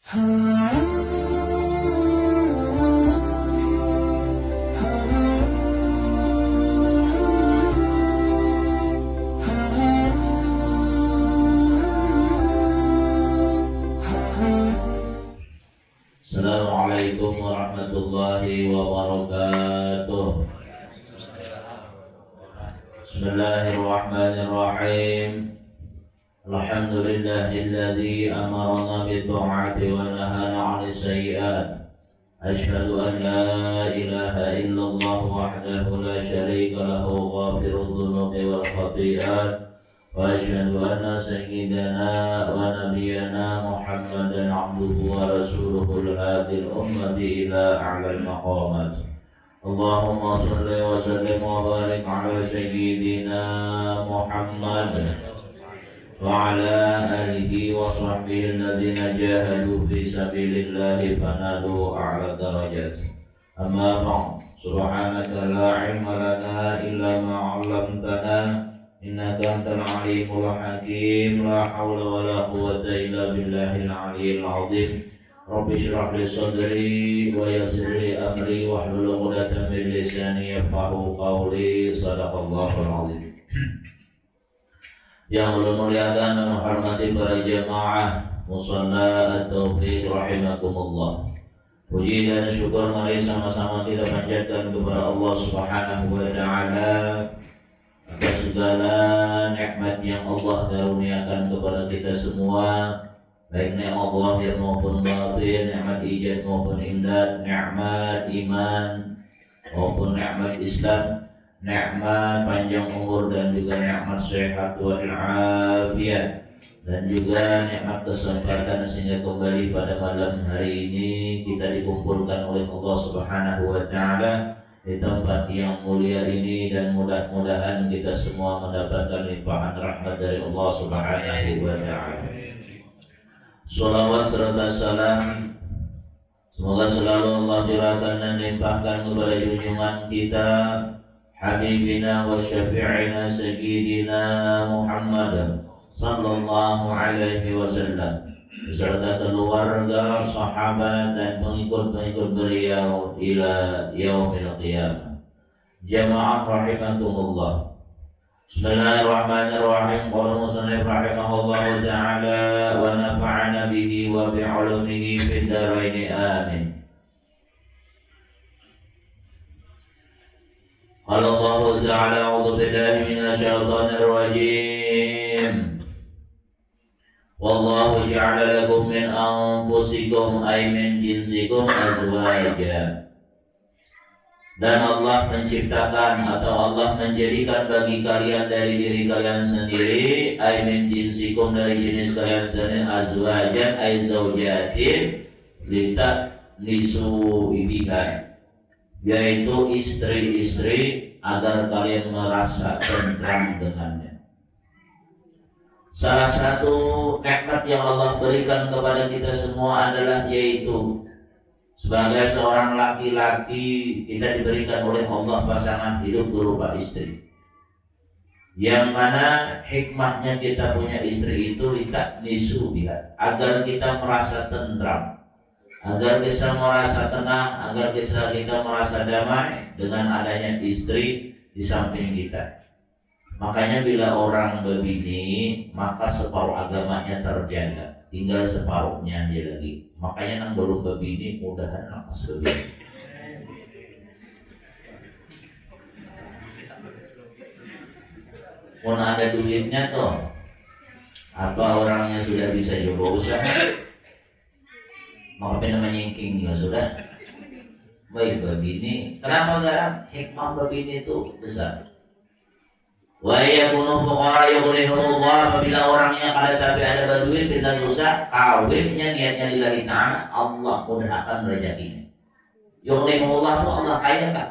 Assalamualaikum warahmatullahi wabarakatuh. Bismillahirrahmanirrahim. Alhamdulillahilladzi amarna bi-ta'ati wa nahana 'anil sayyi'at. Asyhadu an la ilaha illallah wahdahu la syarika lahu ghafirudz dzunubi wal khati'at. Wa asyhadu anna sayyidana wa nabiyyana Muhammadan 'abduhu wa rasuluhul hadil ummati ila a'lal maqamat. Allahumma shalli wa sallim wa barik ala sayyidina Muhammad wa ala alihi wa sahbihi alladhina jahadu fi sabilillahi fanadu a'la darajat. Amma ba'd. Subhanaka la ilma lana illa ma 'allamtana innaka antal alimul hakim. La haula wa la quwwata illa billahil aliyyil azim. Rabbi shrah li sadri wa yassir li amri wahlul 'uqdatam min lisani yafqahu qawli. Shadaqallahul azim. Yang ulun muliakan dan menghormati para jamaah musalla at-taufiq rahimakumullah. Puji dan syukur mari sama-sama kita panjatkan kepada Allah Subhanahu wa taala atas segala nikmat yang Allah karuniakan kepada kita semua, baik nikmat zahir maupun batin, nikmat ijad maupun imdad, nikmat iman maupun nikmat Islam, nikmat panjang umur dan juga nikmat sehat wal afiat, dan juga nikmat kesempatan sehingga kembali pada malam hari ini kita dikumpulkan oleh Allah Subhanahu wa taala di tempat yang mulia ini, dan mudah-mudahan kita semua mendapatkan limpahan rahmat dari Allah Subhanahu wa taala. Shalawat serta salam semoga selalu Allah curahkan dan limpahkan kepada junjungan kita Habibina wa syafi'ina sayyidina Muhammad sallallahu alaihi wasallam beserta keluarga, sahabat dan pengikut-pengikut beliau ila yaumil qiyamah. Jamaah rahimakumullah. Bismillahirrahmanirrahim. Qala musannif rahimahullahu ta'ala wa nafa'ana bihi wa bi'ulumihi fid dharain amin. Qala Allah ta'ala a'udzu billahi minasyaitonir rajim. Wallahu ja'ala lakum min anfusikum ay min jinsikum azwaja. Dan Allah menciptakan atau Allah menjadikan bagi kalian dari diri kalian sendiri ay min jinsikum dari jenis kalian sendiri azwajan ay zaujatin litat nisu ibikan, yaitu istri-istri agar kalian merasa tentram dengannya. Salah satu nikmat yang Allah berikan kepada kita semua adalah yaitu sebagai seorang laki-laki kita diberikan oleh Allah pasangan hidup berupa istri, yang mana hikmahnya kita punya istri itu litat nisu biha, agar kita merasa tentram, agar kita merasa tenang, agar kita merasa damai dengan adanya istri di samping kita. Makanya bila orang berbini, maka separuh agamanya terjaga, tinggal separuhnya aja lagi. Makanya yang belum berbini, mudahan lekas berbini. Pun ada duitnya toh, apa orangnya sudah bisa coba usaha, maka namanya nyingking juga sudah. Baik berbini, kenapa enggak? Hikmah berbini itu besar. Wa yakunu fuqara yughnihumullah, apabila orangnya kada tapi ada berduit kita susah, kawinnya niatnya lillahi ta'ala, Allah mudahkan rezekinya. Yughnihumullah itu Allah kayakan.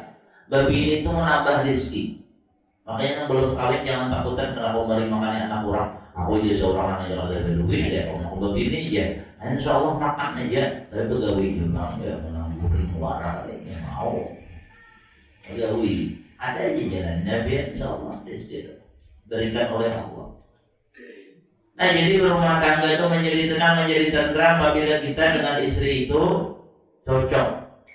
Berbini itu menambah rezeki. Makanya yang belum kawin jangan takutan kenapa memberi makannya anak orang. Aku jadi seorang anak yang ada berduit ya, kalau mau berbini ya, insya Allah makan aja. Tapi pegawai juga ya menanggung muara yang mau. Pegawai ada aja jalannya biar insya Allah rezeki berikan oleh Allah. Nah, jadi berumah tangga itu menjadi tenang, menjadi tentram apabila kita dengan istri itu cocok,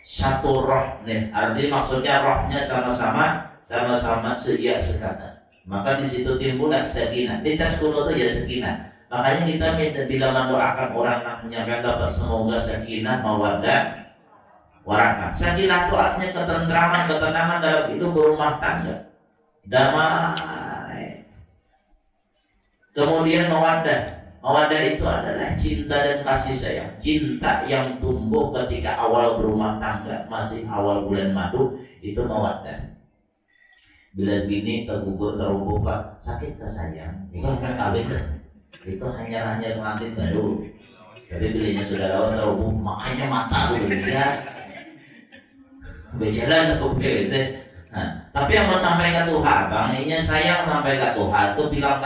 satu roh nih. Artinya maksudnya rohnya sama-sama seia sekata. Maka di situ timbullah sakinah. Di taskunu itu ya sakinah. Makanya kita bila mendoakan orang nak menyampaikan dapat semoga sakinah, mawaddah, warahmah. Sakinah itu artinya ketentraman, ketenangan dalam hidup berumah tangga, damai. Kemudian mawaddah itu adalah cinta dan kasih sayang. Cinta yang tumbuh ketika awal berumah tangga, masih awal bulan madu, itu mawaddah. Bila bini tergugur Pak, sakit ke sayang, itu kan kawin, itu hanya pengantin baru. Tapi bilanya sudah lawas terhubung, makanya mata lu ya berjalan ke itu. Nah, tapi yang mau sampai ke Tuhan, bang, ini sayang sampai ke Tuhan itu bilang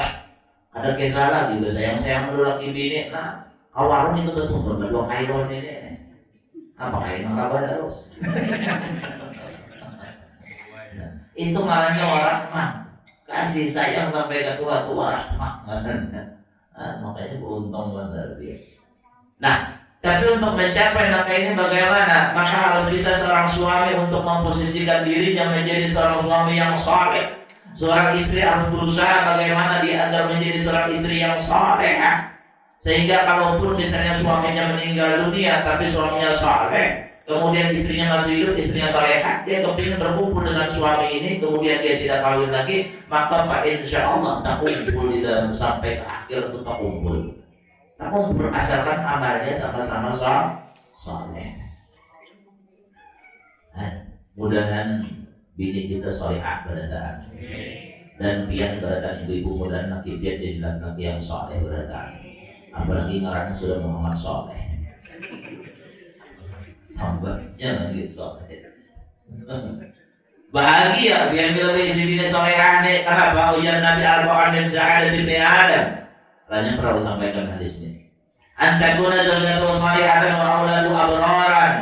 ada kesalahan gitu, sayang dulu laki bini. Nah, kawarung itu betul berdua kailon ini. Apa kain apa terus? Itu marahnya warahmah, kasih sayang sampai ke Tuhan itu warahmah. Makanya beruntung benar dia. Nah, tapi untuk mencapai nafkah ini bagaimana? Maka harus bisa seorang suami untuk memposisikan dirinya menjadi seorang suami yang saleh. Seorang istri harus berusaha bagaimana dia agar menjadi seorang istri yang saleh. Sehingga kalaupun misalnya suaminya meninggal dunia tapi suaminya saleh, kemudian istrinya masih hidup, istrinya salehah, dia kepingin berkumpul dengan suami ini, kemudian dia tidak kawin lagi, maka Pak insya Allah tak kumpul di dalam sampai ke akhir itu tak kumpul. Asalkan amalnya sama-sama saleh. Mudahan bini kita salehah berataan, dan pian berataan ibu-ibu mudahan laki dia jadi laki yang saleh berataan. Apalagi ngarangnya sudah Muhammad saleh. Tambahnya lagi saleh. Bahagia biar bila isi bini salehah nih. Kenapa? Ujian Nabi Al-Quran dan Sa'adat ibn Adam. Tanya pernah sampaikan hadisnya. Antakuna zawjatu salihatan wa auladu abraran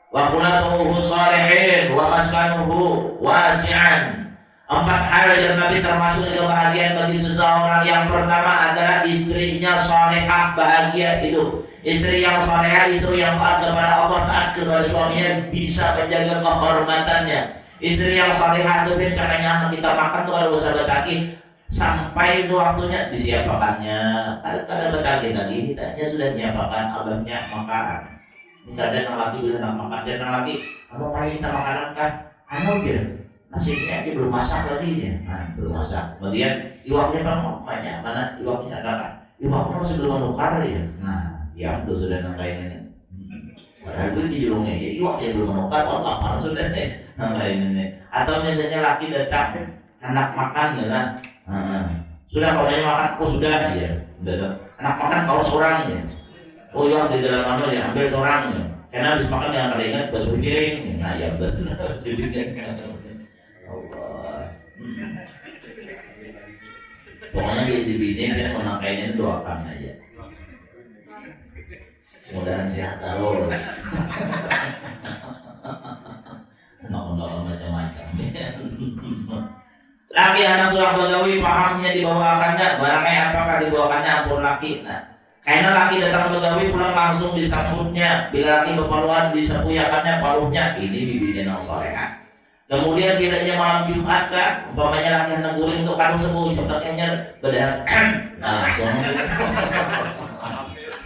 wa khulatuhu salihin wa maskanuhu wasi'an. 4 hal yang Nabi termasuk kebahagiaan bagi seseorang. Yang pertama adalah istrinya salihah, bahagia hidup. Istri yang salihah, istri yang taat kepada Allah, taat kepada suaminya, bisa menjaga kehormatannya. Istri yang salihah itu caranya kita makan tuh kalau usah betaki sampai itu waktunya disiapkannya. Kadang-kadang betaki lagi, kitanya sudah menyiapkan abahnya makan. Kadang laki bilang makan, dan laki kamu mari kita makanan kan? Dia nasinya dia belum masak lagi ya. Nah, belum masak. Kemudian iwaknya banyak, mana iwaknya ada kan? Iwaknya masih belum menukar ya. Nah, ya itu sudah nangkain ini. Padahal itu di jurungnya, ya iwaknya belum menukar, lapar sudah nih nangkain ini. Atau misalnya laki datang, anak makan ya kan? Sudah kalau makan, sudah ya. Anak makan kau seorang ya. Iwak di dalam mana ya, ambil seorang ya. Karena habis makan yang kali ingat basuh piring. Nah ya betul. Allah. Pokoknya di isi bini kan menangkainya doakan aja. Mudah-mudahan sehat terus. Undang-undang macam-macam. Laki anak tulang begawi pahamnya dibawakannya, barangnya apakah dibawakannya ampun laki. Nah, karena laki datang begawi pulang langsung disambutnya. Bila laki berpaluan disepuyakannya paluhnya. Ini bibinya yang salehah. Kemudian bilanya malam Jumat kan, umpamanya laki hendak guling untuk kanu sepuh, sebagainya bedah. Nah, langsung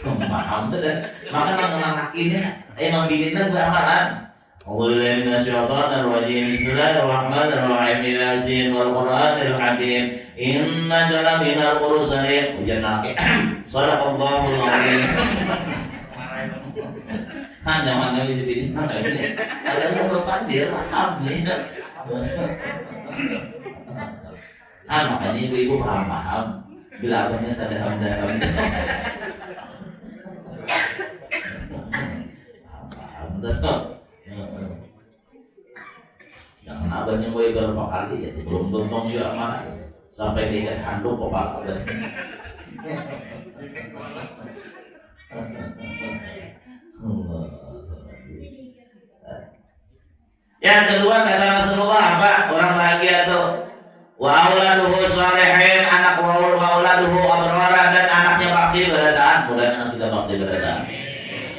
paham sudah. Maka nang lakinya emang bininya beramalan. Alhamdulillah minasyaitonir rajim. Bismillahirrahmanirrahim. Yasin wal Qur'anil hakim. Innaka laminal mursalin. Ujian laki. Shadaqallahul azim. Jangan nangis sedih. Ada yang berpandir, paham nih. Makanya ibu-ibu paham. Bila abahnya sadar paham betul. Jangan abahnya mulai berapa kali ya, belum tuntung juga mana sampai dia handuk kepala. Yang kedua kata Rasulullah apa? Orang bahagia tuh wa auladuhu shalihin, anak wa auladuhu abrara, dan mudah-mudahan anak kita bakti kepada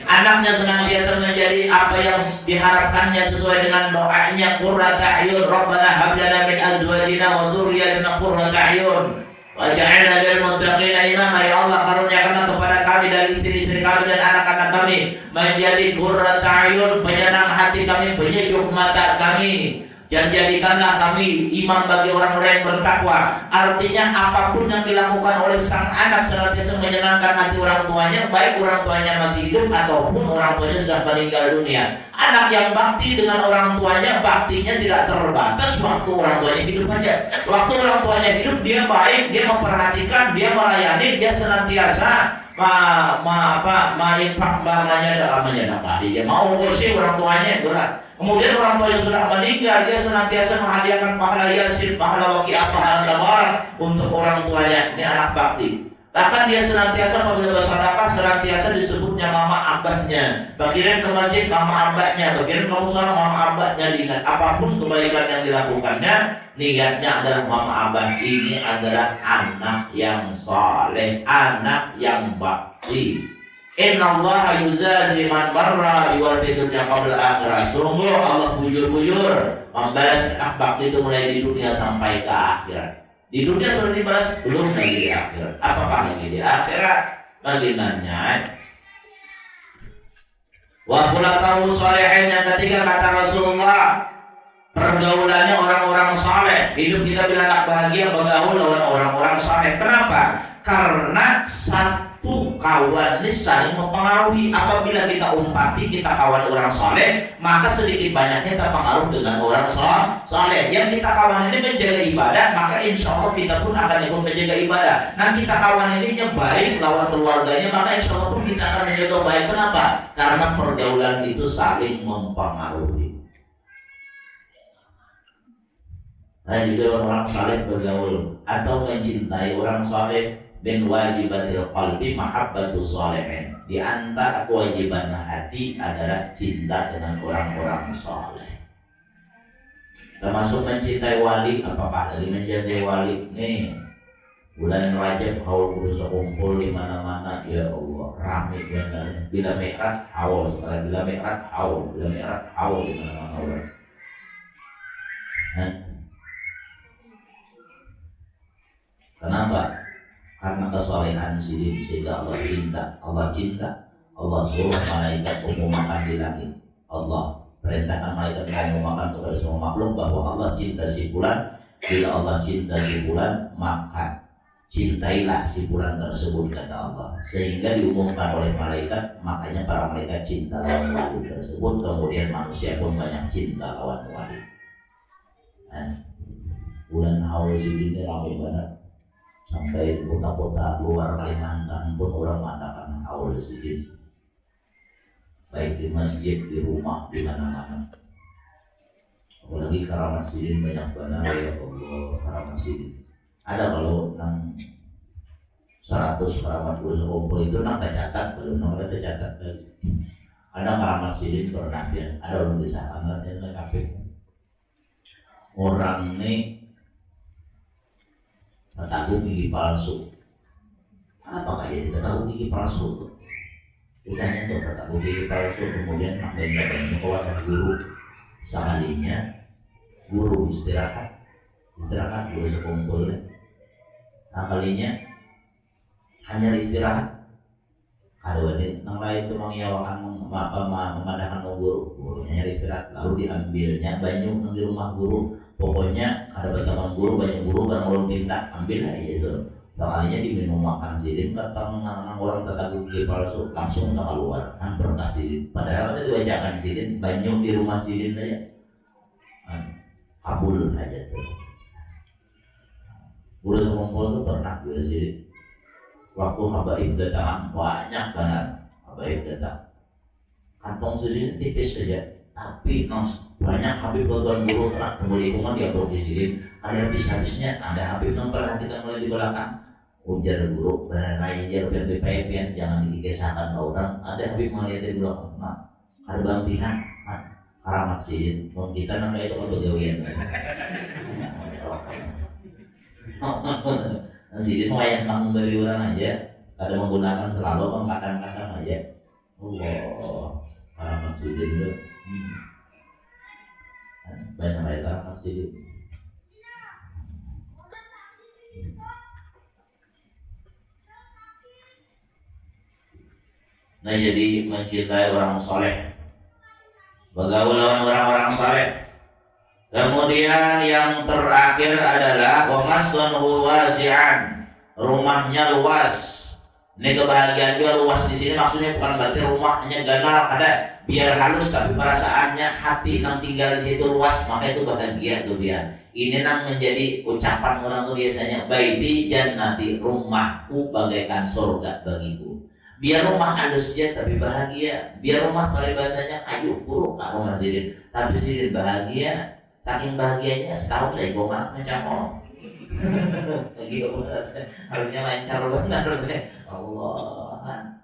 anaknya senantiasa menjadi apa yang diharapkannya sesuai dengan doanya, qurrata a'yun, rabbana hab lana min azwajina wa dzurriyyatina qurrata a'yun waj'alna lil muttaqina imama. Ya Allah, karuniakanlah kepada kami dari istri-istri kami dan anak-anak kami menjadi qurrata a'yun, penyenang hati kami, penyejuk mata kami, dan jadikanlah kami imam bagi orang-orang yang bertakwa. Artinya apapun yang dilakukan oleh sang anak senantiasa menyenangkan hati orang tuanya, baik orang tuanya masih hidup ataupun orang tuanya sudah meninggal dunia. Anak yang bakti dengan orang tuanya, baktinya tidak terbatas waktu orang tuanya hidup aja. Waktu orang tuanya hidup dia baik, dia memperhatikan, dia melayani, dia senantiasa dia mau kursi orang tuanya berat. Kemudian orang tua yang sudah meninggal, dia senantiasa menghadiahkan pahala yasin, pahala waqiah, pahala tabarak untuk orang tuanya. Ini anak bakti. Bahkan dia senantiasa apabila bersedekah, senantiasa disebutnya mama abahnya. Bagian ke masjid mama abahnya, bagian ke musala mama abahnya diingat. Apapun kebaikan yang dilakukannya, niatnya adalah mama abah ini adalah anak yang saleh, anak yang bakti. Innallaha yuzazi man barra biwalidayhi qabla akhirah. Sungguh Allah bujur-bujur membalas anak bakti itu mulai di dunia sampai ke akhirat. Di dunia sudah dibalas, belum lagi di akhirat. Apakah lagi di akhirat? Baginanya wa khulafa'u shalihin, yang ketiga kata Rasulullah, pergaulannya orang-orang saleh. Hidup kita bila nak bahagia bergaul dengan orang-orang saleh. Kenapa? Karena satu kawan ini saling mempengaruhi. Apabila kita umpati, kita kawan orang saleh, maka sedikit banyaknya terpengaruh dengan orang saleh. Yang kita kawan ini menjaga ibadah, maka insya Allah kita pun akan ikut menjaga ibadah. Nah, kita kawan ini baik lawan keluarganya, maka insya Allah pun kita akan menjaga baik. Kenapa? Karena pergaulan itu saling mempengaruhi. Nah, juga orang saleh bergaul atau mencintai orang saleh, bin wajibatil qalbi mahabbatu shalihin. Di antara kewajiban hati adalah cinta dengan orang-orang saleh. Termasuk mencintai wali. Apakah dari mencintai wali? Nih, bulan Rajab haul kudus kumpul di mana-mana, ya Allah, ramai benar. Bila Mi'raj haul, setelah bila Mi'raj haul, bila Mi'raj haul di mana-mana. Kenapa? Karena kesalehan sidim sehingga Allah cinta. Allah suruh malaikat mengumumkan di langit. Allah perintahkan malaikat mengumumkan kepada semua makhluk bahwa Allah cinta si fulan. Bila Allah cinta si fulan, maka cintailah si fulan tersebut, kata Allah. Sehingga diumumkan oleh malaikat, makanya para malaikat cinta lawan wali tersebut. Kemudian manusia pun banyak cinta lawan wali. Bulan haul sidin ramai banget. Sampai kota-kota luar Kalimantan pun orang mengatakan haul sidin. Baik di masjid, di rumah, di mana-mana. Apalagi karamat sidin banyak banget, ya Allah, karamat sidin. Ada kalau 100 karamat kumpul itu tercatat, belum tercatat lagi. Ada karamat sidin pernah dia, ada orang disahkan rasanya kafe. Orang ini tahu gigi palsu. Apakah jadi tahu gigi palsu? Bukannya untuk tahu gigi palsu kemudian namanya keluar guru. Sekalinya guru istirahat guru sekumpul. Kalinya hanya istirahat. Kalau ini nang lain itu mengiyawakan memandangkan guru, gurunya istirahat, lalu diambilnya banyu di rumah guru. Pokoknya ada berteman guru, banyak guru barang orang minta ambil aja itu. Sekalinya diminum makan sidin, ketang orang tetangga gigi palsu langsung keluar, berkah sidin. Padahal itu dibacakan sidin, banyu di rumah sidin aja, kabul aja tuh. Guru sekumpul tuh pernah guru sidin. Waktu habaib datang banyak banget, habaib datang. Kantong sidin tipis saja. Tapi banyak habib bantuan guru telah kembali rumah dia berdiri. Ada habis-habisnya ada habib yang perhatikan mulai di belakang. Ujar guru berlari aja berpepe-pepe, jangan dikisahkan ke orang. Ada habib melihat di belakang. Ada bantihan karamat sidin. Mau kita namanya itu bergawian. Sidin mau yang nanggung dari orang aja. Ada menggunakan selalu kadang-kadang aja. Allah, para masjidin itu banyak mereka masjidin. Nah, jadi mencintai orang soleh, bergaul dengan orang-orang soleh. Kemudian yang terakhir adalah wamaskunuhu wasi'an, rumahnya luas. Ini kebahagiaan dia luas di sini maksudnya bukan berarti rumahnya ganal ada biar halus, tapi perasaannya hati yang tinggal di situ luas, maka itu bahagia tuh dia. Ini nang menjadi ucapan orang tuh biasanya baiti jannati, rumahku bagaikan surga bagiku. Biar rumah halus aja tapi bahagia. Biar rumah peribahasanya kayu buruk kalau masjidin, tapi sidin bahagia. Saking bahagianya setahun saya gomang macam mau. Harusnya lancar benar. Allah,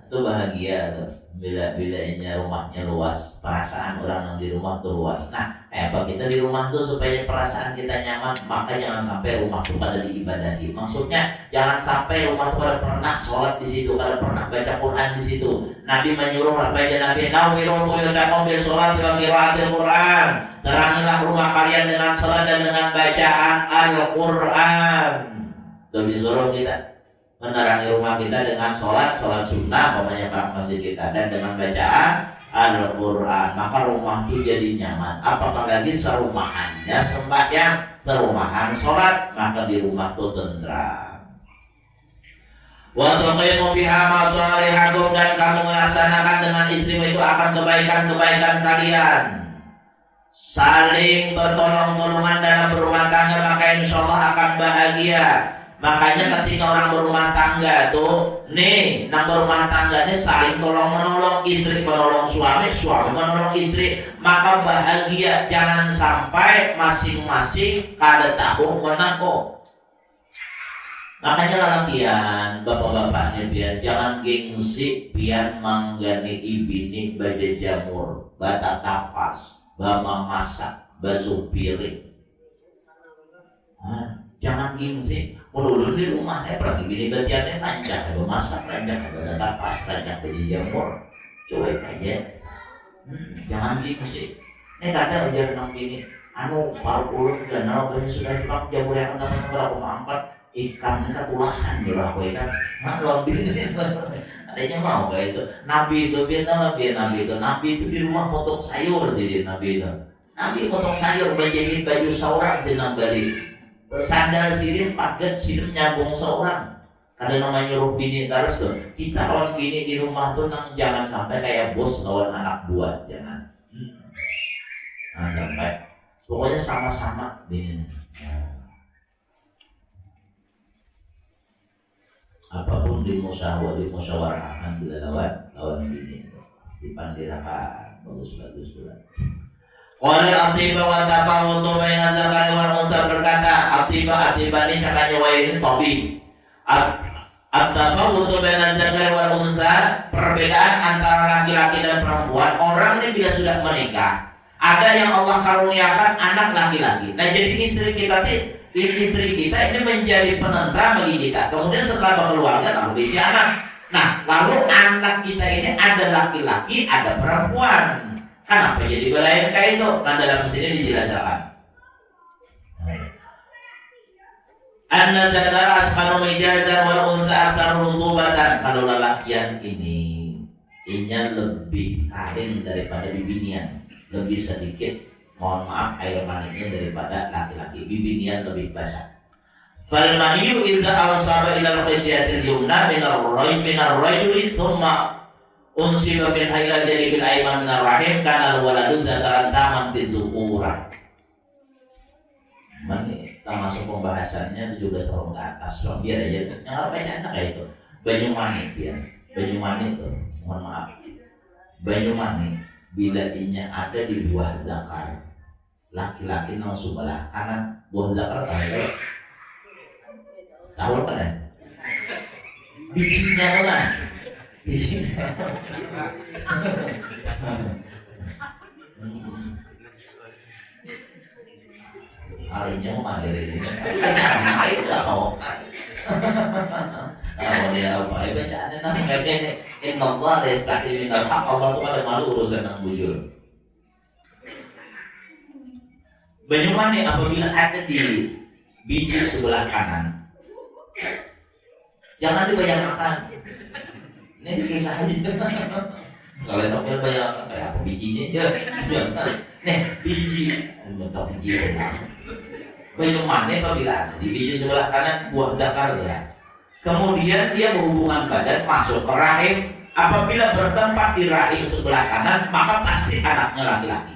itu bahagia tuh. Bila-bilanya rumahnya luas, perasaan orang yang di rumah tuh luas. Nah, apa kita di rumah tuh supaya perasaan kita nyaman, maka jangan sampai rumah tuh pada diibadahi. Maksudnya jangan sampai rumah tuh pada pernah sholat di situ, pada pernah baca Quran di situ. Nabi menyuruh apa aja Nabi, nawiru buyutakum bis sholat wa qiraatil Quran. Terangilah rumah kalian dengan sholat dan dengan bacaan Al-Quran. Tuh disuruh kita menerangi rumah kita dengan sholat sunnah, pokoknya Pak masjid kita, dan dengan bacaan Al-Quran, maka rumah itu jadi nyaman. Apakah lagi serumahannya sembahyang, serumahan sholat, maka di rumah itu tentram. Wa tuqimu biha masalihakum, dan kamu melaksanakan dengan istrimu itu akan kebaikan-kebaikan kalian. Saling bertolong-tolongan dalam berumah tangga, maka insya Allah akan bahagia. Makanya ketika orang berumah tangga tuh, nih, nang berumah tangga ini saling tolong menolong, istri menolong suami, suami menolong istri, maka bahagia. Jangan sampai masing-masing kada tahu menako. Makanya lalakian, bapak-bapaknya biar jangan gengsi, biar manggani ibini baja jamur, baca tapas, bama masak, basuh piring. Jangan gengsi. Mulun di rumahnya pergi gini bagiannya rancak, ada masak rancak, ada tapas rancak, beli jamur, cuek aja. Jangan gitu sih. Ini kadang aja nang gini, paru ulun dan banyak sudah hilang jamur yang namanya berapa angkat ikan ketulahan di bawah ikan. Lebih adanya mau kayak itu. Nabi itu Nabi itu di rumah potong sayur sih Nabi itu. Nabi potong sayur, menjahit baju seorang sih Nabi. Sandal sirim, paket sirim nyambung seorang. Kada namanya nyuruh bini terus tuh. Kita lawan bini di rumah tuh nang jangan sampai kayak bos lawan anak buah, jangan. Sampai pokoknya sama-sama bini. Apapun dimusyawarahkan bila lawan bini, dipandirakan bagus-bagus tuh. Qala al-atiba wa tafawutu baina dzakari wal unsa, berkata atiba ini cakanya wa ini tabib. At-tafawutu baina dzakari wal unsa, perbedaan antara laki-laki dan perempuan. Orang ini bila sudah menikah, ada yang Allah karuniakan anak laki-laki. Nah, jadi istri kita ini menjadi penentra bagi kita. Kemudian setelah berkeluarga lalu diisi anak. Nah, lalu anak kita ini ada laki-laki, ada perempuan. Kenapa jadi belain kayak itu? Kan dalam sini dijelaskan. Anna dzakara asqalu mijazan wal unsa aksaru rutubatan. Kalau lelakian ini inya lebih kering daripada bibinian, lebih sedikit, mohon maaf, air maninya daripada laki-laki. Bibinian lebih basah. Fal maniyu idza awsaba ila al-qisyatil yumna min ar-rajuli thumma unsiba min haila jadi bil aiman minar rahim kana al-waladu dzakaran taman fid dukurah. Ini termasuk pembahasannya 17 tahun ke atas. So, biar aja yang apa anak kayak itu. Banyumani itu, mohon maaf. Banyumani bila inya ada di buah zakar. Laki-laki nang sebelah kanan buah zakar tahu kan ya? Bijinya lah. Harinya mau mandiri ini, jangan itu lah kau. Oh dia apa? Bacaannya nama kayaknya Inna Allah la yastahi minal haq. Allah tuh ada malu urusan yang bujur. Bagaimana apabila ada di biji sebelah kanan? Jangan dibayangkan. Ini kisah aja. Kalau sampai bayangkan kayak apa bijinya aja. Nih biji, bentuk biji. Bagaimana apabila ada di biji sebelah kanan buah zakar ya? Kemudian dia berhubungan badan masuk ke rahim. Apabila bertempat di rahim sebelah kanan, maka pasti anaknya laki-laki.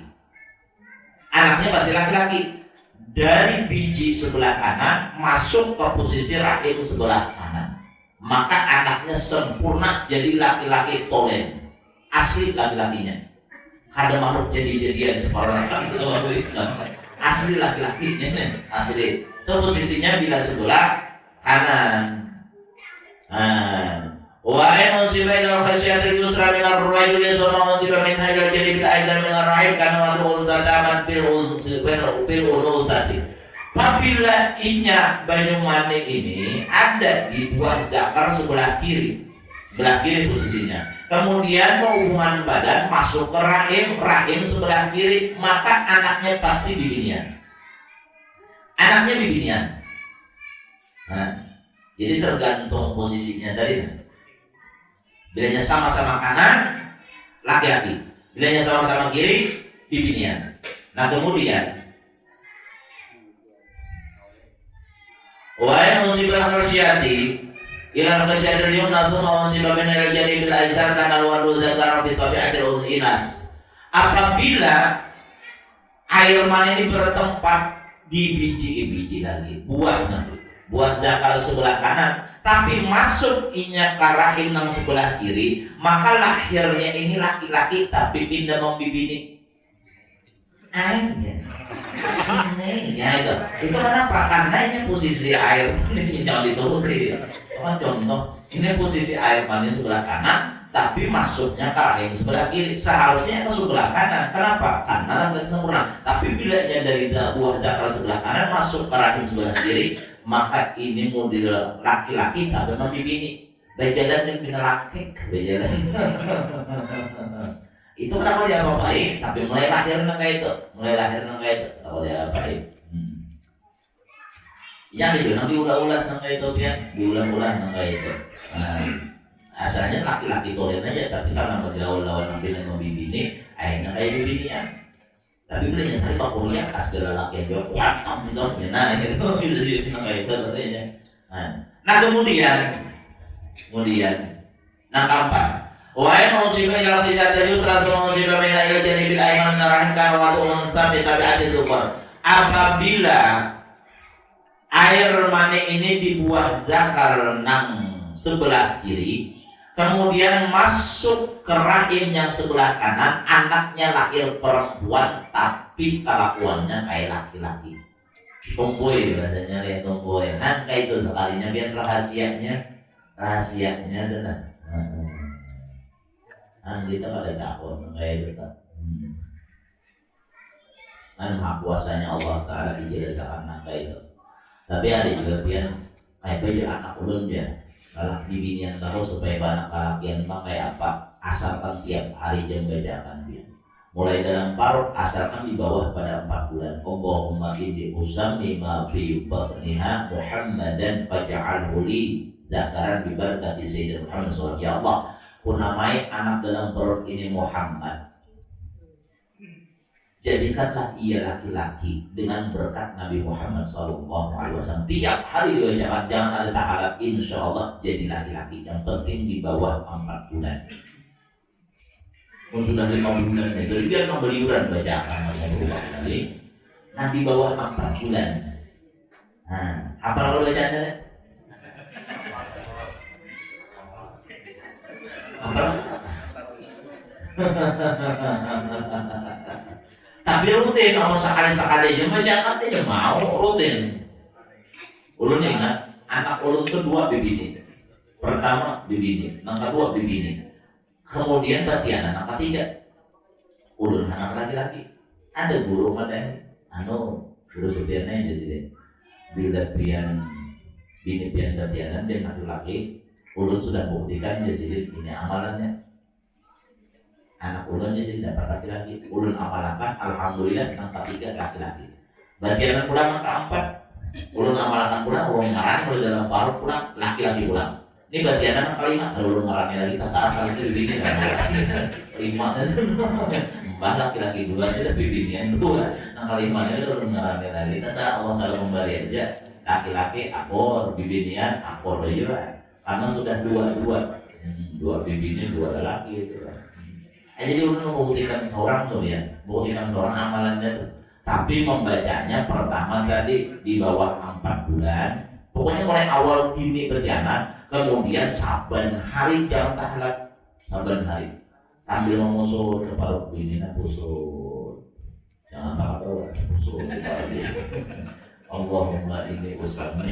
Anaknya pasti laki-laki. Dari biji sebelah kanan masuk ke posisi rahim sebelah kanan, maka anaknya sempurna jadi laki-laki tolen. Asli laki-lakinya. Ada makhluk jadi-jadian separuh asli laki-lakinya. Asli. Itu posisinya bila sebelah kanan. Wa in usiba ila khasyatil yusra min ar-rajuli thumma usiba minha ila janibil aysar min ar-rahim kana wadu unsataman fil unusati. Apabila inya Banyumane ini ada di buah zakar sebelah kiri posisinya. Kemudian hubungan badan masuk ke rahim sebelah kiri, maka anaknya pasti bibinian. Jadi tergantung posisinya tadi. Bilanya sama-sama kanan, laki-laki. Bilanya sama-sama kiri, bibinian. Nah kemudian wa in musibah khasyati ila khasyatil yumna thumma musibah min al-jadi bil aisar kana al-wadu dzakara bi tabi'atil inas. Apabila air mani ini bertempat di biji lagi, buah zakar sebelah kanan, tapi masuk inya ke rahim yang sebelah kiri, maka lahirnya ini laki-laki tapi pindah membibini. Ya itu kenapa? Karena ini posisi air ini jangan dituruti. Contoh, ini posisi air mani sebelah kanan, tapi masuknya ke rahim sebelah kiri. Seharusnya ke sebelah kanan. Kenapa? Karena laki sempurna. Tapi bila dari buah zakar sebelah kanan masuk ke rahim sebelah kiri, maka ini model laki-laki tapi membibini. Bejalan yang bina laki, bejalan. Itu kenapa dia baik, tapi mulai lahir kayak itu, kalau dia baik. Yang dibilang diulah-ulah kayak itu dia, diulah-ulah kayak itu. Asalnya laki-laki tolen aja, tapi karena bergaul lawan yang membibini, akhirnya kayak bibinian. Tapi belinya saya pak kuliah asal laki yang jawab kuat, nah itu bisa dibilang kayak itu katanya. Nah kemudian, nah keempat. Wa in musibah ila khasyatil yusra thumma musibah min ila janibil ayman narahkan wa unsa bi tabi'ati dzukar. Apabila air mani ini di buah zakar nang sebelah kiri, kemudian masuk ke rahim yang sebelah kanan, anaknya lahir perempuan tapi kelakuannya kayak laki-laki. Tomboy bahasanya lihat tomboy. Nah kayak itu sekalinya biar rahasianya benar. Kita pada takut kayak itu. Hak kuasanya Allah Ta'ala dijelaskan kayak itu. Tapi ada juga dia kayak baju anak ulun dia kalau bibinian tahu supaya anak kalakian kayak apa, asalkan tiap hari jam bacakan dia. Mulai dalam parut asalkan di bawah pada 4 bulan. Allahumma inni usammi ma fi batniha Muhammadan faj'alhu li dzakaran bi barakati sayyidina Muhammad sallallahu alaihi wasallam. Ya Allah, ku namai anak dalam perut ini Muhammad. Jadikanlah ia laki-laki dengan berkat Nabi Muhammad SAW. Tiap hari diwajibkan, jangan ada taharap, insya Allah jadi laki-laki. Yang penting di bawah 4 bulan. Sudah 5 bulan itu biar membeliuran bacakan berubah kali. Nah di bawah 4 bulan. Nah, apa lalu bacaannya? Apa? Tapi rutin, kalau sekali-sekali aja bacakan dia mau rutin. Ulun ingat, anak ulun kedua bibini. Pertama bibini, yang kedua bibini. Kemudian batian anak ketiga. Ulun anak laki-laki. Ada guru mana? Guru setiannya di sini. Bila pian bini pian batianan dia laki-laki, Ulun sudah buktikan jadi ini amalannya. Anak ulun jadi dapat laki-laki. Ulun amalakan, alhamdulillah yang ketiga laki-laki. Berarti anak pulang yang keempat, ulun amalakan pulang, ulun ngarang kalau dalam paruh pulang laki-laki pulang. Ini berarti anak kelima, kalau ulun ngarangnya lagi kesalahan kali itu begini kan? Kelimanya semua, empat laki-laki dua sudah bibinian dua. Nah kelimanya itu ulun ngarangnya lagi kesalahan Allah kalau kembali aja laki-laki akor, bibinian akor juga. Karena sudah dua bibini dua lelaki itu kan. Jadi ulun membuktikan seorang tuh ya, membuktikan seorang amalannya tuh. Tapi membacanya pertama tadi di bawah 4 bulan. Pokoknya mulai awal bini berjalan, kemudian saban hari jangan tahlak, saban hari sambil memusul kepala bini pusul, jangan tahu pusul. Allahumma ini usami.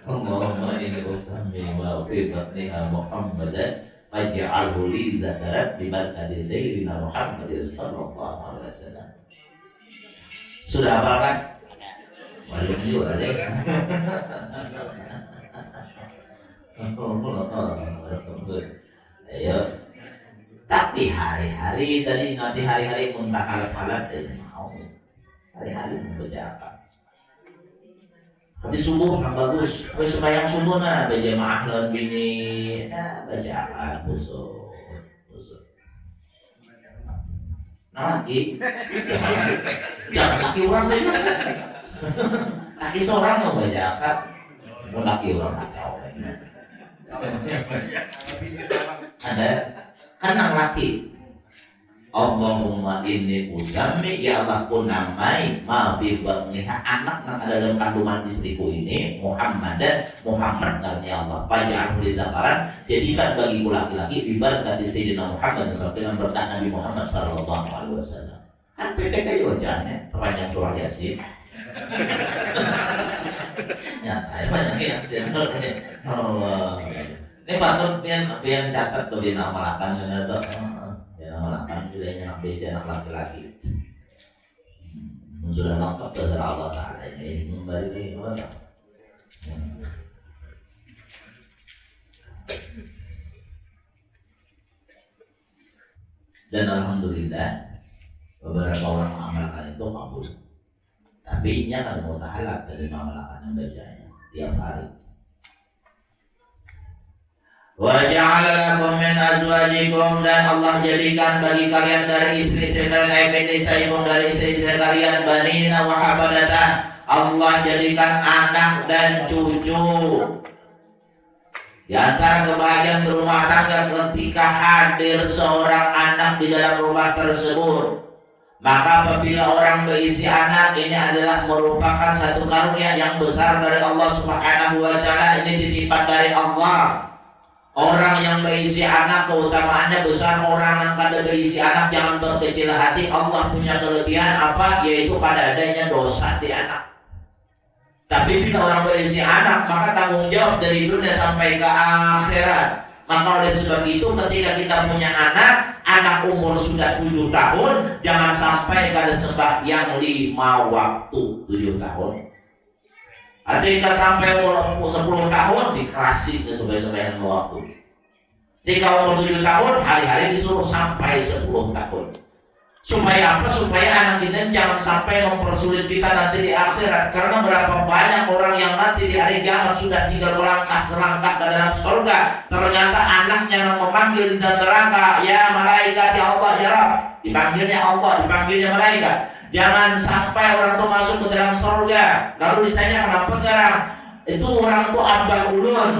Allahumma ini usami wa fi batniha Muhammadan faj'alhu li zakarat bi barakati sayyidina Muhammadin sallallahu alaihi wasallam. Sudah hafal kan? Belum juga deh. Ayo. Tapi hari-hari tadi nanti hari-hari muntahalat mau. Hari-hari membaca apa? Habis subuh kan bagus. Habis sembahyang subuh nah berjamaah lawan bini, bacaan busuk. Nah laki, jangan laki orang deh. Laki seorang mau baca akad, mau laki orang kacau. Ada kan yang laki. Allahumma inni uzammi ya Allah ku namai ma fi batniha anak yang ada dalam kandungan istriku ini Muhammad namanya Allah faj'alhu lidzakaran jadikan bagiku laki-laki bibarakati sayyidina Muhammad dengan berkah Nabi Muhammad sallallahu alaihi wasallam. Kan PPK wajahnya perpanjang surah Yasin. Ya, banyak Yasin. Allah. Ini patut pian catat tuh di nama akan atau anak sudah anak besi anak laki-laki sudah lengkap terhadap Allah Taala ini memberi Allah. Dan alhamdulillah beberapa orang mengamalkan itu kabul. Tapi ini akan mutahalak dari mengamalkan yang bacanya tiap hari. Wa ja'ala lakum min azwajikum dan Allah jadikan bagi kalian dari istri-istri kalian min nisaikum dari istri-istri kalian banina wa hafadatan. Allah jadikan anak dan cucu. Di antara kebahagiaan berumah tangga ketika hadir seorang anak di dalam rumah tersebut. Maka apabila orang berisi anak ini adalah merupakan satu karunia yang besar dari Allah Subhanahu wa taala, ini titipan dari Allah. Orang yang berisi anak keutamaannya besar. Orang yang kada berisi anak jangan berkecil hati. Allah punya kelebihan apa? Yaitu kada adanya dosa di anak. Tapi bila orang berisi anak maka tanggung jawab dari dunia sampai ke akhirat. Maka oleh sebab itu ketika kita punya anak umur sudah 7 tahun, jangan sampai kada sembahyang 5 waktu 7 tahun. Ketika sampai umur 10 tahun dikerasi ke sembahyang waktu. Ketika umur 7 tahun hari-hari disuruh sampai 10 tahun. Supaya apa? Supaya anak kita jangan sampai mempersulit kita nanti di akhirat. Karena berapa banyak orang yang nanti di hari kiamat sudah tinggal selangkah ke dalam surga, ternyata anaknya yang memanggil di dalam neraka, ya malaikat ya Allah ya Rabb. Dipanggilnya Allah, dipanggilnya malaikat. Jangan sampai orang itu masuk ke dalam surga. Lalu ditanya kenapa sekarang? Itu orang itu abah ulun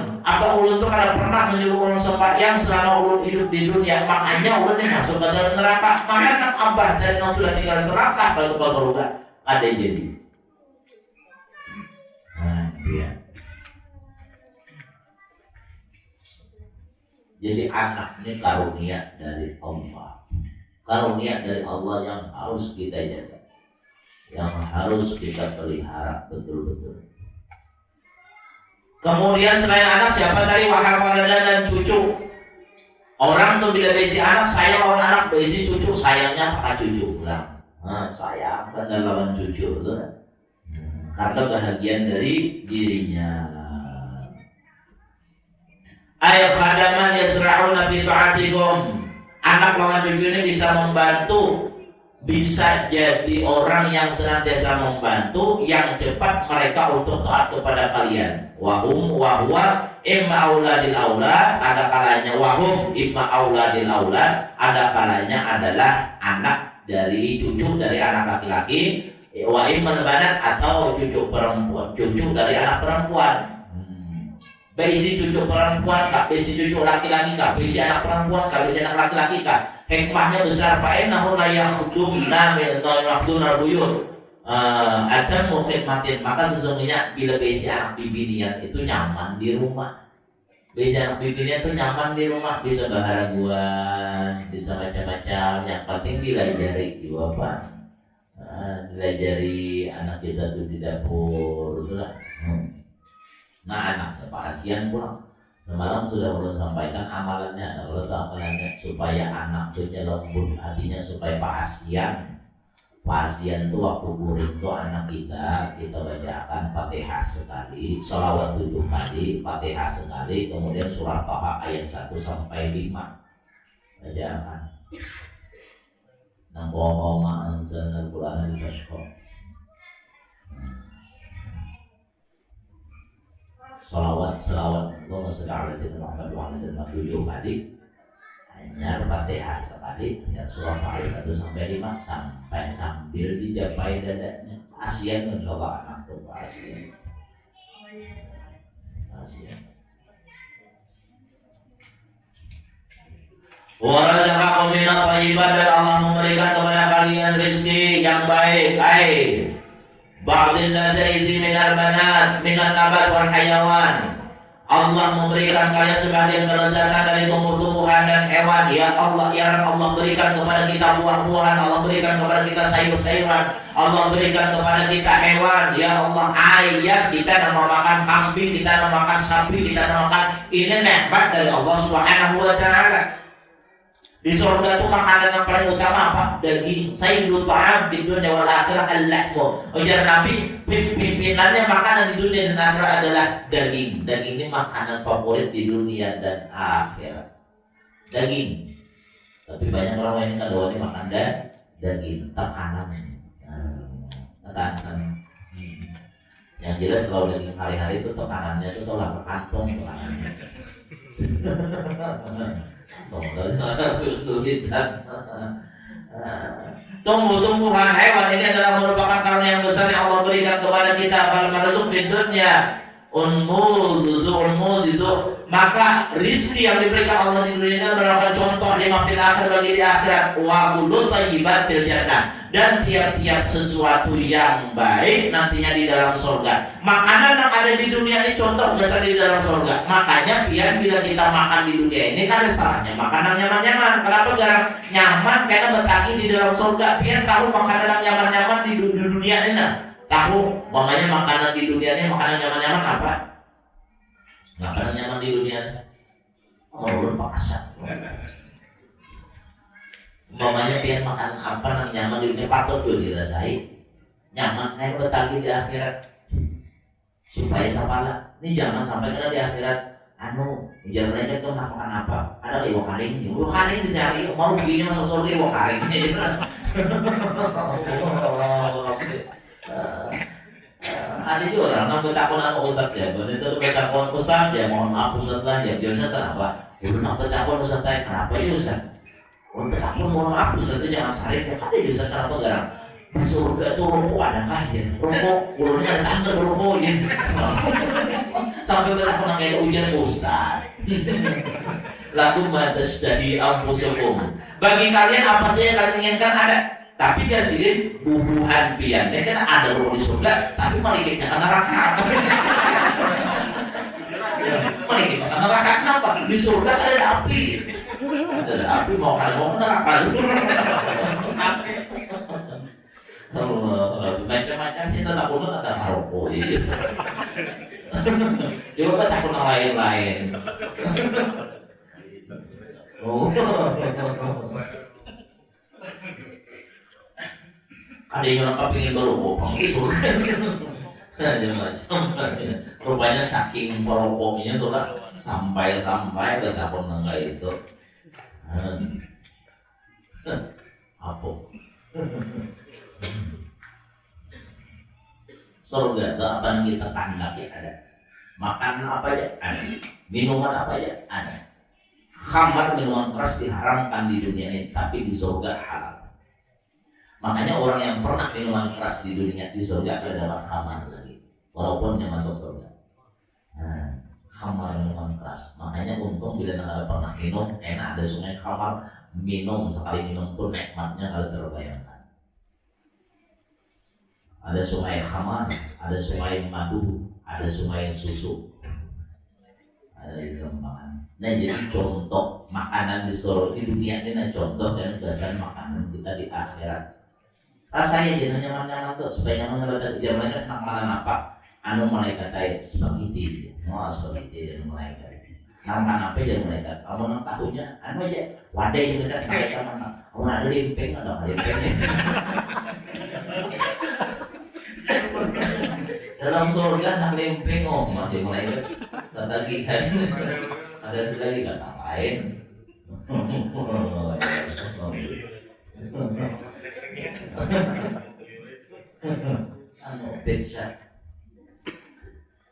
itu kada pernah menyuruh ulun sembahyang selama ulun hidup di dunia. Makanya ulun ini masuk ke dalam neraka. Maka nak abah dan yang sudah tinggal selangkah masuk ke surga ada jadi. Nah, dia. Jadi anak ini karunia dari Allah. Karunia dari Allah yang harus kita jaga, yang harus kita pelihara betul-betul. Kemudian selain anak siapa tadi? Wahafadana dan cucu. Orang tuh bila berisi anak sayang lawan anak, berisi cucu sayangnya pakai cucu pulang. Sayang dan lawan cucu tuh. Karena bahagian dari dirinya. Ay khadaman yasra'una fi ta'atikum. Anak lawan cucu ini bisa membantu, bisa jadi orang yang senantiasa membantu, yang cepat mereka untuk taat kepada kalian. Wahum wahwa imma auladil aulad, ada kalanya wahum imma auladil aulad, ada kalanya adalah anak dari cucu dari anak laki-laki, wa imma banat atau cucu perempuan, cucu dari anak perempuan. Berisi cucu perempuan kah, berisi cucu laki-laki kah, berisi anak perempuan kah, berisi anak laki-laki kah. Hikmahnya besar. Fa'innahu la yakhdumna min yakhduna buyur. Akan mukhidmatin, maka sesungguhnya bila berisi anak bibinian itu nyaman di rumah. Berisi anak bibinian itu nyaman di rumah, bisa bahagian, bisa macam-macam. Yang penting dilajari juga Pak. Dilajari anak kita itu di dapur, itulah. Nah anaknya Pak Asian pulang. Semalam sudah belum sampaikan amalannya. Kalau itu amalannya supaya anak itu lembut hatinya, supaya Pak Asian. Pak Asian itu waktu guring itu anak kita bacakan Fatihah sekali, sholawat 7 kali, Fatihah sekali, kemudian surah Taha ayat 1 sampai 5 bacakan. Nang qoma anzalna al-Qur'ana litashqa. Salawat Allahumma sholli ala sayyidina Muhammad wa ala sayyidina 7 kali, hanya Fatihah sekali, dan surah ayat 1 sampai 5 sampai sambil dijapai dadanya. Asian mencoba anak tuh Asian. Wa razaqakum minat thayyibat, dan Allah memberikan kepada kalian rezeki yang baik. Ba'dil nazaidi minal banat minal nabat wal hayawan. Allah memberikan kalian sebagian kelezatan dari tumbuh-tumbuhan dan hewan. Ya Allah, ya Allah berikan kepada kita buah-buahan, Allah berikan kepada kita sayur-sayuran, Allah berikan kepada kita hewan. Ya Allah, ayat kita nama makan kambing, kita nama makan sapi, kita nama makan, ini nikmat dari Allah Subhanahu wa taala. Di surga itu makanan yang paling utama apa? Daging. Sayyidul ta'am di dunia wal akhirah al-lahmu. Ujar Nabi, pimpinannya makanan di dunia dan akhirat adalah daging. Daging ini makanan favorit di dunia dan akhirat. Daging. Tapi banyak orang yang kalau ini makan daging, tekanan. Tekanan. Yang jelas kalau daging hari-hari itu tekanannya itu tolak ke kantong tekanannya. Tumbuh-tumbuhan hewan ini adalah merupakan karunia yang besar yang Allah berikan kepada kita. Kalau masuk di dunia unmul itu, maka rizki yang diberikan Allah di dunia ini merupakan contoh di akhir bagi di akhirat. Wa kullu thayyibat fil jannah, dan tiap-tiap sesuatu yang baik nantinya di dalam surga. Makanan yang ada di dunia ini contoh besar di dalam surga. Makanya biar bila kita makan di dunia ini kan salahnya makanan nyaman-nyaman. Kenapa garang nyaman? Karena betaki di dalam surga. Biar tahu makanan yang nyaman-nyaman di dunia ini. Tahu, makanya makanan di dunia ini, makanan nyaman-nyaman apa? Makanan nyaman di dunia ini ulun paksa. Makanya biar makan apa yang nyaman di dunia patut juga dirasai. Nyaman kayak betagi di akhirat. Supaya sapala, ini jangan sampai kena di akhirat. Jangan aja tuh makan apa? Ada iwak karing, iwak karing dicari. Mau bikinnya masuk surga iwak karing. Ada juga orang nggak bertakon sama Ustaz ya, benar itu bertakon Ustaz ya, mohon maaf Ustaz lah ya, biasa kenapa? Udah nggak bertakon Ustaz ya, kenapa ya Ustaz? Untuk takon mohon maaf Ustaz itu jangan saring, kok ada Ustaz kenapa garang? Di surga itu rokok adakah ya? Rokok, ulunnya ada tangga rokok ya. Sampai bertakon kayak ujian Ustaz. Lakum matas dari anfusukum. Bagi kalian apa saja yang kalian inginkan ada. Tapi dia sini bubuhan piannya kan ada roh di surga, tapi malaikatnya kan neraka. Malaikatnya kan neraka kenapa? Di surga ada api. Ada api mau neraka. Macam-macam kita tak pun ada rokok. Coba takut yang lain-lain. Ada yang orang kepingin berubah, panggil surga. macam rupanya saking perokoknya tuh lah sampai ke tahun nangka itu apa surga itu apa yang kita tandaki ada, makanan apa aja ada, minuman apa aja ada. Khamar, minuman keras diharamkan di dunia ini, tapi di surga halal. Makanya orang yang pernah minuman keras di dunia, di surga ada dalam khamar lagi, walaupun yang masuk surga. Nah, khamar minuman keras. Makanya untung bila anda pernah minum, enak ada sungai khamar, minum sekali minum pun nikmatnya kalau terbayangkan. Ada sungai khamar, ada sungai madu, ada sungai susu, ada di Kembangan. Nah jadi contoh makanan di surga di dunia ini, contoh dan gasan makanan kita di akhirat. Rasanya jangan nyaman-nyaman tuh, supaya nyaman pada jamannya makanan apa? Anu malaikat ay spaghetti, spaghetti dan malaikat. Makan apa jadi malaikat? Kamu nang tahunya, anu aja, wadah yang dekat malaikat mana? Kamu ada lempeng atau lempeng? Dalam surga nang lempeng masih malaikat. Tetagihan ada lagi kata lain.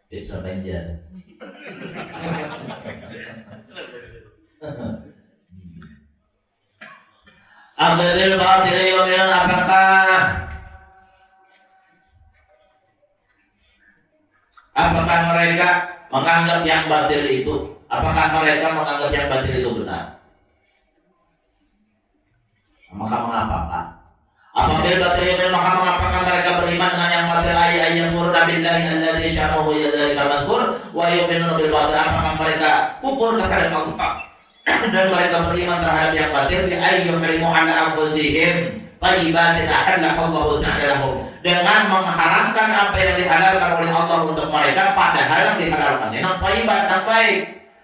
Pizza Banjar. Abdul Batil Yominan, apakah mereka menganggap yang batil itu, apakah mereka menganggap yang batil itu benar? Maka mengapakah? Apabila batil itu, maka mengapakah mereka beriman dengan yang batil? Ayat furna billahi alladzi syanahu yadzalika madhkur wa yu'minuna bil batil. Apakah mereka kufur terhadap Allah dan mereka beriman terhadap yang batil? Bi ayyuhrimu ala anfusihim thayyibatin ahallahu Allahu ta'ala lahum, dengan mengharamkan apa yang dihalalkan oleh Allah untuk mereka, padahal yang dihalalkan yang thayyibat yang baik.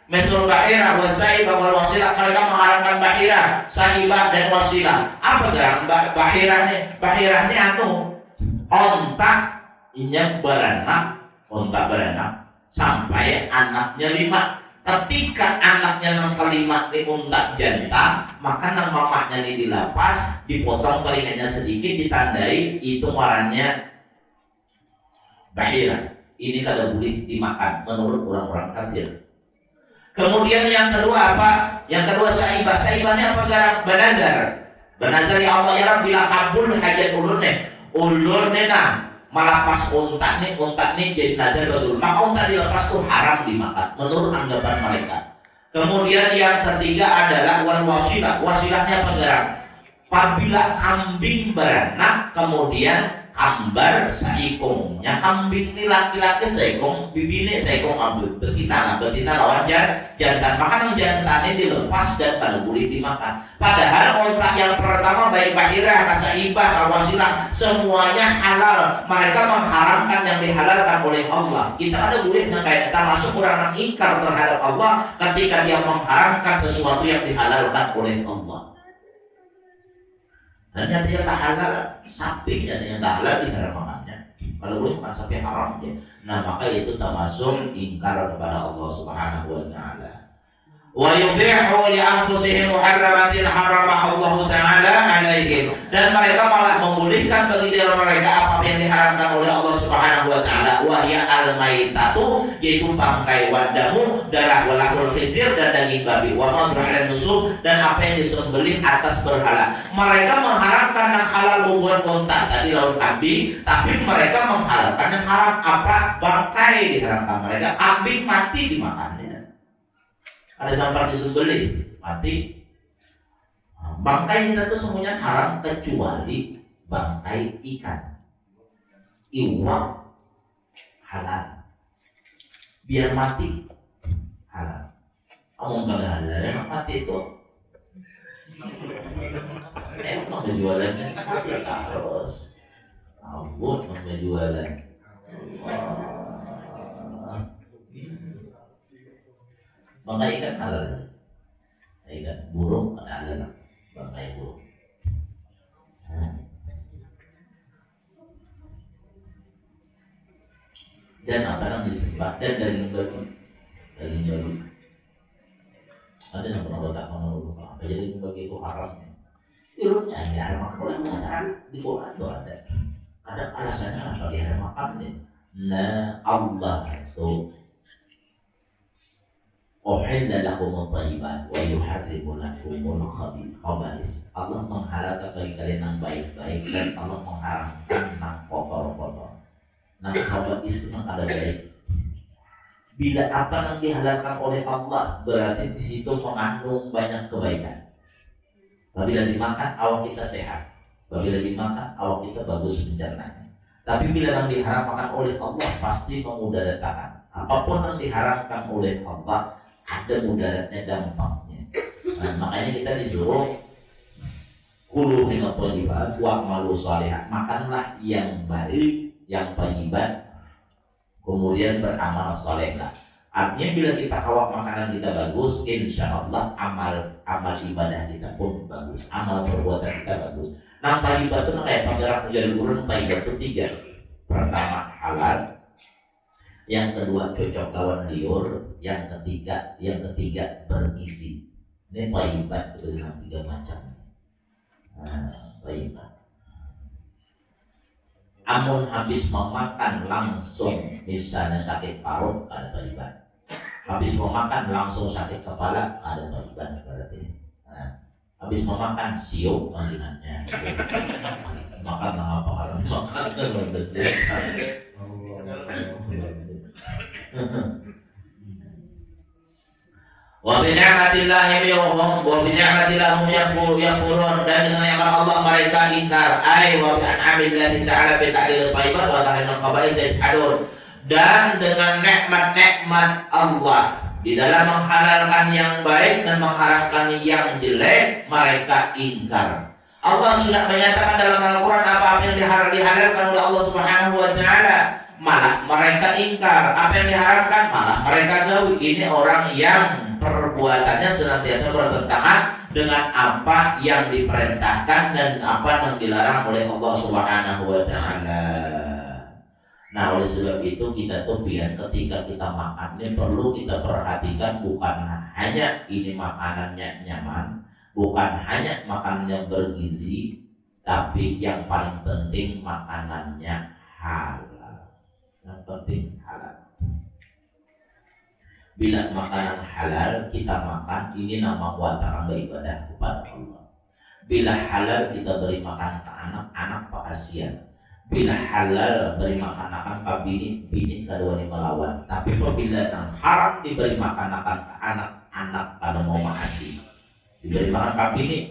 Metul bahira wasaibah wal wasilah, mereka mengharamkan bahira, saibah dan wasilah. Apa gerak bahira nih? Bahira ini anu ontak yang beranak, ontak beranak sampai anaknya 5. Ketika anaknya yang kelima di unta jantan, maka nang mamanya ini dilepas, dipotong telinganya sedikit, ditandai itu marahnya bahira. Ini kada boleh dimakan menurut orang-orang kafir. Kemudian yang kedua apa? Yang kedua saibah. Saibahnya apa? Garang benazar. Benazar ya Allah ya Rabbi, bila kabul hajat ulurne nah melapas unta nih jadi nazar betul. Maka unta dilepas itu haram dimakan menurut anggapan mereka. Kemudian yang ketiga adalah wal wasilah. Wasilahnya apa? Garang. Apabila kambing beranak kemudian kambar saikongnya, kambing ini laki-laki saikong, bibine saikong ambil betina lawan jantan, maka jantan ini dilepas dan kada boleh dimakan. Padahal otak yang pertama baik bahira, saibah, wasilah semuanya halal. Mereka mengharamkan yang dihalalkan oleh Allah. Kita ada boleh kayak termasuk orang yang ingkar terhadap Allah ketika dia mengharamkan sesuatu yang dihalalkan oleh Allah. Dan yang tidak halal, sapi yang tak halal diharamkannya. Kalau boleh makan sapi haram ya. Nah maka itu termasuk ingkar kepada Allah Subhanahu wa Ta'ala. Wa yubihu li anfusihim muharramatin haramaha Allah Ta'ala alaihim, dan mereka malah membolehkan bagi diri mereka apa yang diharamkan oleh Allah Subhanahu wa Ta'ala. Wa hiya al-maitatu, yaitu bangkai, wadamu darah, walahul khizir dan daging babi, wa ma berhala nusuk dan apa yang disembelih atas berhala. Mereka mengharamkan yang halal buat unta tadi lawan kambing, tapi mereka mengharamkan yang haram apa? Bangkai diharamkan mereka, kambing mati dimakannya. Ada sampai disembelih mati. Bangkai kita tuh semuanya haram kecuali bangkai ikan, iwak halal, biar mati halal. Kamu kalau halal emang mati itu emang penjualannya harus ampun penjualan. Bangkai ikan halal, ikan burung kan halal, bangkai burung. dan makanan disembah dan daging babi. Ada yang pernah bertanya apa jadi daging babi itu haram? Ilmunya ya makan oleh makan di Quran itu ada. Ada alasannya apa dia makan nih? Nah Allah itu uhilla lakumut thayyibat wa yuharrimu lakumul khaba'is. Allah menghalalkan bagi kalian yang baik-baik dan Allah mengharamkan yang kotor-kotor. Nah khaba'is itu yang ada baik. Bila apa yang dihalalkan oleh Allah berarti di situ mengandung banyak kebaikan. Apabila dimakan awak kita sehat. Apabila dimakan awak kita bagus pencernaan. Tapi bila yang diharamkan oleh Allah pasti memudaratkan. Apapun yang diharamkan oleh Allah ada mudaratnya dampaknya. Nah, makanya kita disuruh kulu minat thayyibat wa amalu shalihat. Makanlah yang baik, yang thayyibat, kemudian beramal salehlah. Artinya bila kita kawat makanan kita bagus, insya Allah amal ibadah kita pun bagus, amal perbuatan kita bagus. Nah thayyibat itu kayak penggerak menjadi gurun. Thayyibat itu 3. Pertama halal, yang kedua cocok lawan liur, yang ketiga bergizi. Ini thayyibat itu dengan 3 macam. Thayyibat. Amun habis memakan langsung misalnya sakit parut ada thayyibat. Habis memakan langsung sakit kepala ada thayyibat berarti. Habis memakan siuk panggilannya. Makan apa kalau makan wa bi ni'matillahi hum yakfurun, dan dengan nikmat Allah mereka ingkar. Ai wa bi an'amillahi ta'ala bi ta'dil thayyibat wa tahrimil khaba'is yajhadun. Dan dengan nikmat-nikmat Allah di dalam menghalalkan yang baik dan mengharamkan yang jelek mereka ingkar. Allah sudah menyatakan dalam Al-Quran apa yang dihalalkan oleh Allah Subhanahu wa Ta'ala, malah mereka ingkar. Apa yang diharamkan malah mereka jauhi. Ini orang yang perbuatannya senantiasa bertentangan dengan apa yang diperintahkan dan apa yang dilarang oleh Allah Subhanahu wa Ta'ala. Nah oleh sebab itu kita tuh biar ketika kita makan ini perlu kita perhatikan bukan hanya ini makanannya nyaman, bukan hanya makanannya bergizi, tapi yang paling penting makanannya halal. Yang penting halal. Bila makanan halal kita makan, ini nama wataran beribadah kepada Allah. Bila halal kita beri makan ke anak-anak pakasian. Bila halal beri makan ke bini keduanya melawan. Tapi apabila yang haram diberi makan ke anak-anak pada mau makasih. Diberi makan ke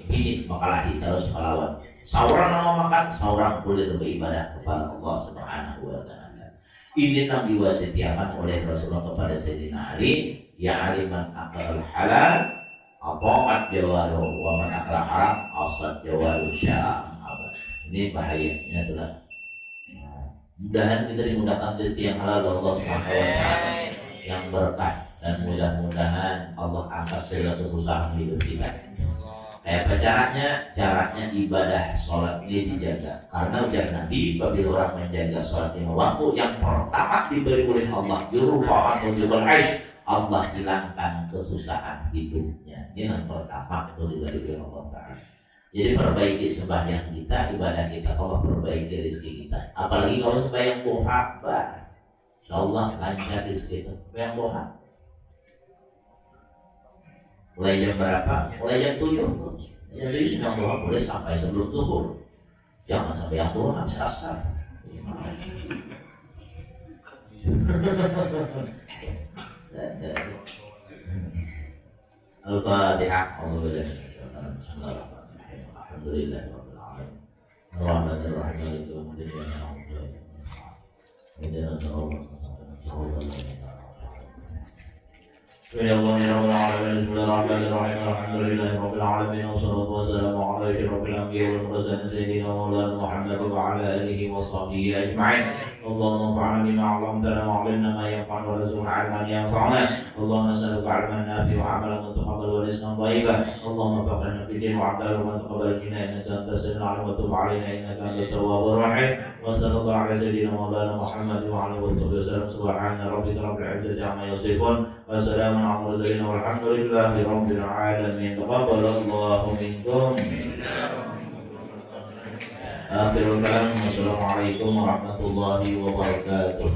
bini makalahi terus melawan. Seorang nama makan, seorang boleh beribadah kepada Allah Subhanahu wa Ta'ala. Ini yang diwasiatkan oleh Rasulullah kepada Sayyidina Ali, ya Ali man akal halal ata'at jawalu wa man akal haram asad jawalu sya'am. Ini bahayanya adalah mudahan kita dimudahkan rezeki yang halal Allah Subhanahu wa Ta'ala yang berkah, dan mudah-mudahan Allah angkat segala kesusahan hidup kita. Apa caranya? Caranya ibadah sholat ini dijaga. Karena ujar Nabi, apabila orang menjaga sholat lima waktu, yang pertama diberi oleh Allah yurfa'an ujubal aish, Allah hilangkan kesusahan hidupnya. Ini yang pertama itu diberi oleh Allah Ta'ala. Jadi perbaiki sembahyang kita, ibadah kita, Allah perbaiki rezeki kita. Apalagi kalau sembahyang duha, insyaallah lancar rezeki itu. Sembahyang duha mulai jam berapa? Mulai jam 7. Jadi sedang duha boleh sampai sebelum zuhur. Jangan sampai yang duha habis asar. Al-Fatihah. Alhamdulillah. Bismillahirrahmanirrahim. Alhamdulillahirabbil alamin wassalatu wassalamu ala asyrofil anbiya'i wal mursalin sayyidina maulana Muhammad wa ala alihi wa sahbihi ajma'in. Allahumma anfa'na bima 'allamtana wa 'allimna ma yanfa'una warzuqna 'ilman yanfa'una. Allahumma nas'aluka 'ilman nafi'an wa 'amalan mutaqabbalan wa rizqan thayyiban. Allahumma faqihna fid din wa 'allimna ma taqabbal minna innaka antas samiul 'alim wa tub 'alaina innaka antat tawwabur rahim. Wa sallallahu ala sayyidina maulana Muhammad wa ala alihi wasallam. Subhana rabbika rabbil 'izzati 'amma yasifun wa salamun 'alal mursalin walhamdulillahi rabbil 'alamin. Taqabbalallahu minkum. Akhirul kalam. Wassalamualaikum warahmatullahi wabarakatuh.